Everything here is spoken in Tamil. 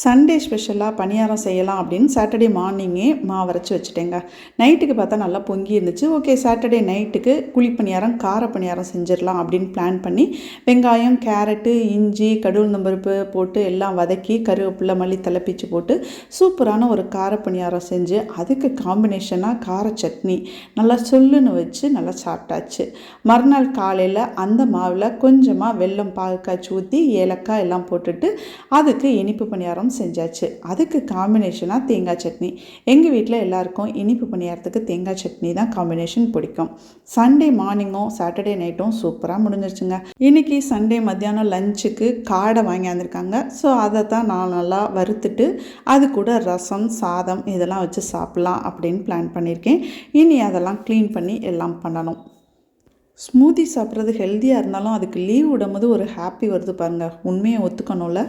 சண்டே ஸ்பெஷலாக பணியாரம் செய்யலாம் அப்படின்னு சாட்டர்டே மார்னிங்கே மாவு அரைச்சி வச்சுட்டேங்க. நைட்டுக்கு பார்த்தா நல்லா பொங்கி இருந்துச்சு. ஓகே, சாட்டர்டே நைட்டுக்கு குழிப்பணியாரம் கார பணியாரம் செஞ்சிடலாம் அப்படின்னு பிளான் பண்ணி வெங்காயம், கேரட்டு, இஞ்சி, கடவுளுந்தம்பருப்பு போட்டு எல்லாம் வதக்கி கருவேப்பிலை, மல்லித்தலை பிச்சு போட்டு சூப்பரான ஒரு கார பணியாரம் செஞ்சு அதுக்கு காம்பினேஷனாக கார சட்னி நல்லா சொல்லுன்னு வச்சு நல்லா சாப்பிட்டாச்சு. மறுநாள் காலையில் அந்த மாவில் கொஞ்சமாக வெல்லம் பாகு காய்ச்சி ஊற்றி ஏலக்காய் எல்லாம் போட்டுட்டு அதுக்கு இனிப்பு பணியாரம் செஞ்சாச்சு. அதுக்கு காம்பினேஷனாக தேங்காய் சட்னி. எங்கள் வீட்டில் எல்லாருக்கும் இனிப்பு பணியாரத்துக்கு தேங்காய் சட்னி தான் காம்பினேஷன் பிடிக்கும். சண்டே மார்னிங்கும் சாட்டர்டே நைட்டும் சூப்பராக முடிஞ்சிருச்சுங்க. இன்றைக்கி சண்டே மத்தியானம் லஞ்சுக்கு காடை வாங்கியாந்துருக்காங்க. ஸோ அதை தான் நான் நல்லா வறுத்துட்டு அது கூட ரசம், சாதம் இதெல்லாம் வச்சு சாப்பிட்லாம் அப்படின்னு பிளான் பண்ணியிருக்கேன். இனி அதெல்லாம் க்ளீன் பண்ணி எல்லாம் பண்ணணும். ஸ்மூதி சாப்பிட்றது ஹெல்த்தியாக இருந்தாலும் அதுக்கு லீவ் விடும்போது ஒரு ஹாப்பி வருது பாருங்கள். உண்மையை ஒத்துக்கணும்ல.